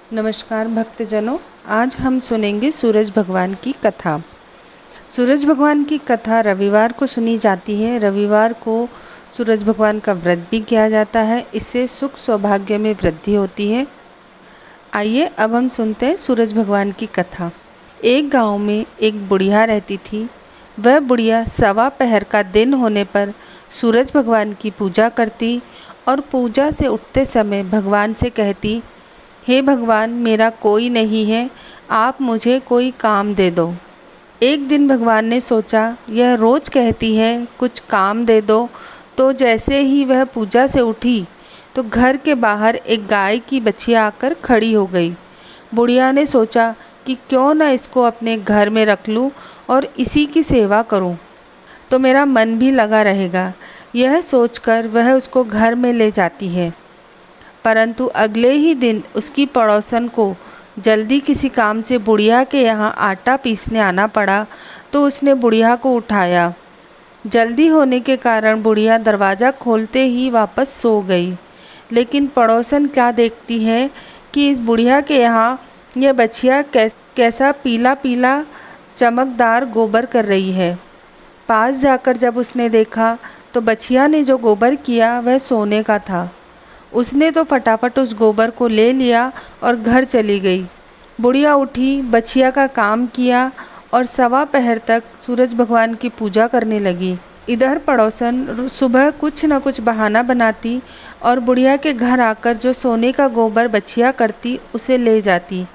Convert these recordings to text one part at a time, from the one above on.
नमस्कार भक्तजनों, आज हम सुनेंगे सूरज भगवान की कथा। सूरज भगवान की कथा रविवार को सुनी जाती है। रविवार को सूरज भगवान का व्रत भी किया जाता है। इससे सुख सौभाग्य में वृद्धि होती है। आइए अब हम सुनते हैं सूरज भगवान की कथा। एक गांव में एक बुढ़िया रहती थी। वह बुढ़िया सवा पहर का दिन होने पर सूरज भगवान की पूजा करती और पूजा से उठते समय भगवान से कहती, हे भगवान, मेरा कोई नहीं है, आप मुझे कोई काम दे दो। एक दिन भगवान ने सोचा, यह रोज़ कहती है कुछ काम दे दो। तो जैसे ही वह पूजा से उठी तो घर के बाहर एक गाय की बछिया आकर खड़ी हो गई। बुढ़िया ने सोचा कि क्यों न इसको अपने घर में रख लूं और इसी की सेवा करूं, तो मेरा मन भी लगा रहेगा। यह सोचकर वह उसको घर में ले जाती है। परंतु अगले ही दिन उसकी पड़ोसन को जल्दी किसी काम से बुढ़िया के यहाँ आटा पीसने आना पड़ा, तो उसने बुढ़िया को उठाया। जल्दी होने के कारण बुढ़िया दरवाज़ा खोलते ही वापस सो गई। लेकिन पड़ोसन क्या देखती है कि इस बुढ़िया के यहाँ यह बछिया कैसा पीला पीला चमकदार गोबर कर रही है। पास जाकर जब उसने देखा तो बछिया ने जो गोबर किया वह सोने का था। उसने तो फटाफट उस गोबर को ले लिया और घर चली गई। बुढ़िया उठी, बछिया का काम किया और सवा पहर तक सूरज भगवान की पूजा करने लगी। इधर पड़ोसन सुबह कुछ न कुछ बहाना बनाती और बुढ़िया के घर आकर जो सोने का गोबर बछिया करती उसे ले जाती।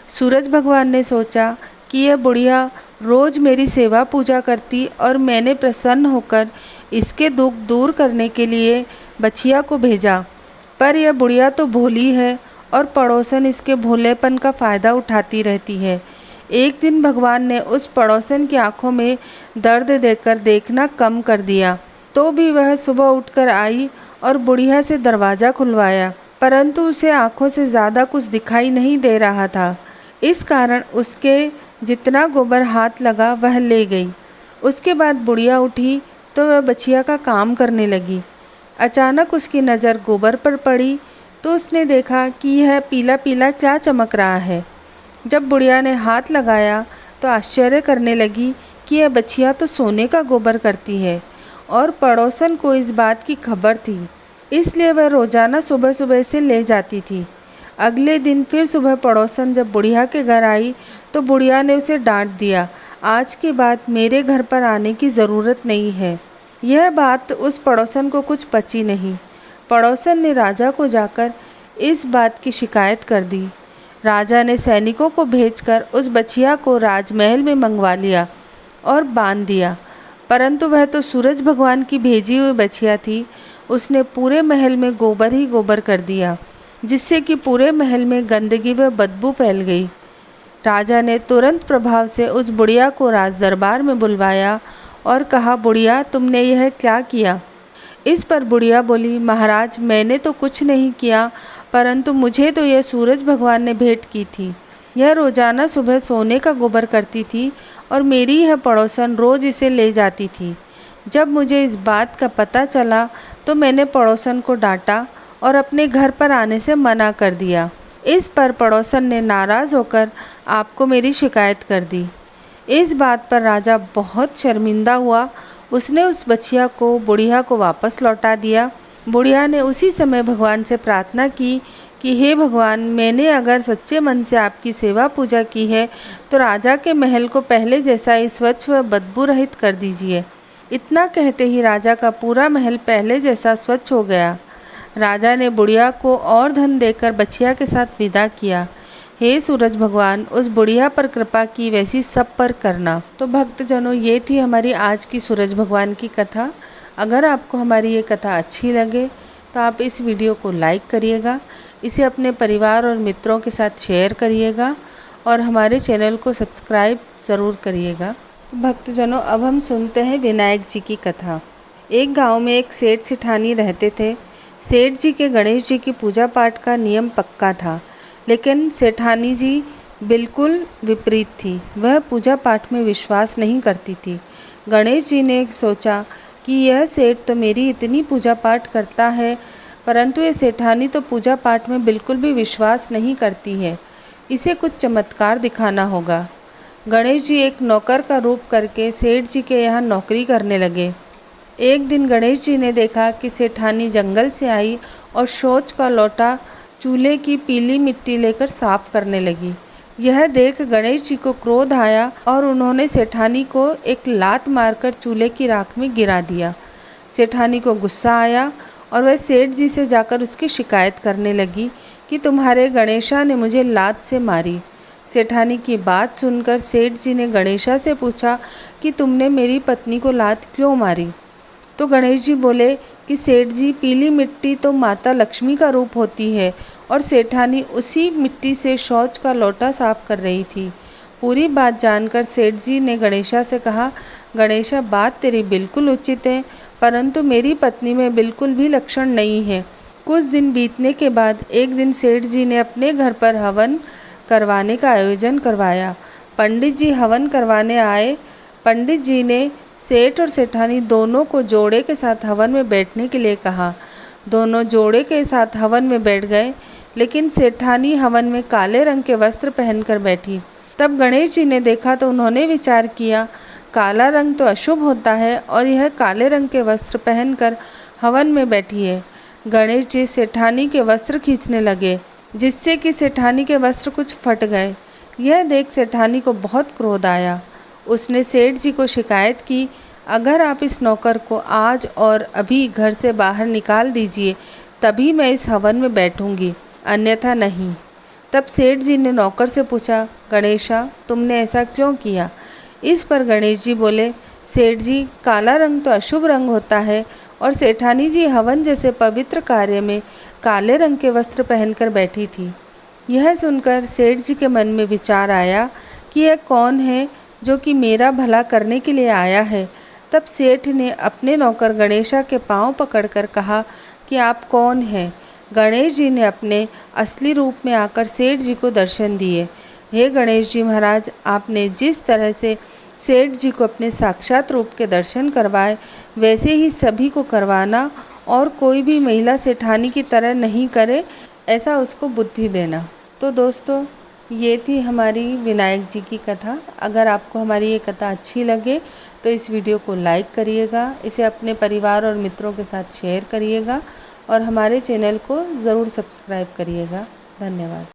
सूरज भगवान ने सोचा कि यह बुढ़िया रोज़ मेरी सेवा पूजा करती और मैंने प्रसन्न होकर इसके दुख दूर करने के लिए बछिया को भेजा, पर यह बुढ़िया तो भोली है और पड़ोसन इसके भोलेपन का फ़ायदा उठाती रहती है। एक दिन भगवान ने उस पड़ोसन की आंखों में दर्द देकर देखना कम कर दिया, तो भी वह सुबह उठकर आई और बुढ़िया से दरवाज़ा खुलवाया, परंतु उसे आंखों से ज़्यादा कुछ दिखाई नहीं दे रहा था। इस कारण उसके जितना गोबर हाथ लगा वह ले गई। उसके बाद बुढ़िया उठी तो वह बछिया का काम करने लगी। अचानक उसकी नज़र गोबर पर पड़ी तो उसने देखा कि यह पीला पीला क्या चमक रहा है। जब बुढ़िया ने हाथ लगाया तो आश्चर्य करने लगी कि यह बछिया तो सोने का गोबर करती है और पड़ोसन को इस बात की खबर थी, इसलिए वह रोज़ाना सुबह सुबह से ले जाती थी। अगले दिन फिर सुबह पड़ोसन जब बुढ़िया के घर आई तो बुढ़िया ने उसे डांट दिया, आज के बाद मेरे घर पर आने की ज़रूरत नहीं है। यह बात उस पड़ोसन को कुछ पची नहीं। पड़ोसन ने राजा को जाकर इस बात की शिकायत कर दी। राजा ने सैनिकों को भेजकर उस बछिया को राजमहल में मंगवा लिया और बांध दिया, परंतु वह तो सूरज भगवान की भेजी हुई बछिया थी। उसने पूरे महल में गोबर ही गोबर कर दिया, जिससे कि पूरे महल में गंदगी व बदबू फैल गई। राजा ने तुरंत प्रभाव से उस बुढ़िया को राजदरबार में बुलवाया और कहा, बुढ़िया, तुमने यह क्या किया? इस पर बुढ़िया बोली, महाराज, मैंने तो कुछ नहीं किया, परंतु मुझे तो यह सूरज भगवान ने भेंट की थी। यह रोज़ाना सुबह सोने का गोबर करती थी और मेरी यह पड़ोसन रोज़ इसे ले जाती थी। जब मुझे इस बात का पता चला तो मैंने पड़ोसन को डांटा और अपने घर पर आने से मना कर दिया। इस पर पड़ोसन ने नाराज़ होकर आपको मेरी शिकायत कर दी। इस बात पर राजा बहुत शर्मिंदा हुआ। उसने उस बछिया को बुढ़िया को वापस लौटा दिया। बुढ़िया ने उसी समय भगवान से प्रार्थना की कि हे भगवान, मैंने अगर सच्चे मन से आपकी सेवा पूजा की है तो राजा के महल को पहले जैसा ही स्वच्छ व बदबू रहित कर दीजिए। इतना कहते ही राजा का पूरा महल पहले जैसा स्वच्छ हो गया। राजा ने बुढ़िया को और धन देकर बछिया के साथ विदा किया। हे सूरज भगवान, उस बुढ़िया पर कृपा की वैसी सब पर करना। तो भक्तजनों, ये थी हमारी आज की सूरज भगवान की कथा। अगर आपको हमारी ये कथा अच्छी लगे तो आप इस वीडियो को लाइक करिएगा, इसे अपने परिवार और मित्रों के साथ शेयर करिएगा और हमारे चैनल को सब्सक्राइब ज़रूर करिएगा। तो भक्तजनों, अब हम सुनते हैं विनायक जी की कथा। एक गाँव में एक सेठ सेठानी रहते थे। सेठ जी के गणेश जी की पूजा पाठ का नियम पक्का था, लेकिन सेठानी जी बिल्कुल विपरीत थी। वह पूजा पाठ में विश्वास नहीं करती थी। गणेश जी ने सोचा कि यह सेठ तो मेरी इतनी पूजा पाठ करता है, परंतु ये सेठानी तो पूजा पाठ में बिल्कुल भी विश्वास नहीं करती है। इसे कुछ चमत्कार दिखाना होगा। गणेश जी एक नौकर का रूप करके सेठ जी के यहाँ नौकरी करने लगे। एक दिन गणेश जी ने देखा कि सेठानी जंगल से आई और शौच का लोटा चूल्हे की पीली मिट्टी लेकर साफ करने लगी। यह देख गणेश जी को क्रोध आया और उन्होंने सेठानी को एक लात मारकर चूल्हे की राख में गिरा दिया। सेठानी को गुस्सा आया और वह सेठ जी से जाकर उसकी शिकायत करने लगी कि तुम्हारे गणेशा ने मुझे लात से मारी। सेठानी की बात सुनकर सेठ जी ने गणेशा से पूछा कि तुमने मेरी पत्नी को लात क्यों मारी। तो गणेश जी बोले कि सेठ जी, पीली मिट्टी तो माता लक्ष्मी का रूप होती है और सेठानी उसी मिट्टी से शौच का लोटा साफ कर रही थी। पूरी बात जानकर सेठ जी ने गणेशा से कहा, गणेशा, बात तेरी बिल्कुल उचित है, परंतु मेरी पत्नी में बिल्कुल भी लक्षण नहीं है। कुछ दिन बीतने के बाद एक दिन सेठ जी ने अपने घर पर हवन करवाने का आयोजन करवाया। पंडित जी हवन करवाने आए। पंडित जी ने सेठ और सेठानी दोनों को जोड़े के साथ हवन में बैठने के लिए कहा। दोनों जोड़े के साथ हवन में बैठ गए, लेकिन सेठानी हवन में काले रंग के वस्त्र पहनकर बैठी। तब गणेश जी ने देखा तो उन्होंने विचार किया, काला रंग तो अशुभ होता है और यह काले रंग के वस्त्र पहनकर हवन में बैठी है। गणेश जी सेठानी के वस्त्र खींचने लगे, जिससे कि सेठानी के वस्त्र कुछ फट गए। यह देख सेठानी को बहुत क्रोध आया। उसने सेठ जी को शिकायत की, अगर आप इस नौकर को आज और अभी घर से बाहर निकाल दीजिए तभी मैं इस हवन में बैठूंगी, अन्यथा नहीं। तब सेठ जी ने नौकर से पूछा, गणेशा, तुमने ऐसा क्यों किया। इस पर गणेश जी बोले, सेठ जी, काला रंग तो अशुभ रंग होता है और सेठानी जी हवन जैसे पवित्र कार्य में काले रंग के वस्त्र पहनकर बैठी थी। यह सुनकर सेठ जी के मन में विचार आया कि यह कौन है जो कि मेरा भला करने के लिए आया है। तब सेठ ने अपने नौकर गणेशा के पांव पकड़कर कहा कि आप कौन हैं। गणेश जी ने अपने असली रूप में आकर सेठ जी को दर्शन दिए। हे गणेश जी महाराज, आपने जिस तरह से सेठ जी को अपने साक्षात रूप के दर्शन करवाए, वैसे ही सभी को करवाना और कोई भी महिला सेठानी की तरह नहीं करे, ऐसा उसको बुद्धि देना। तो दोस्तों, ये थी हमारी विनायक जी की कथा। अगर आपको हमारी ये कथा अच्छी लगे तो इस वीडियो को लाइक करिएगा, इसे अपने परिवार और मित्रों के साथ शेयर करिएगा और हमारे चैनल को ज़रूर सब्सक्राइब करिएगा। धन्यवाद।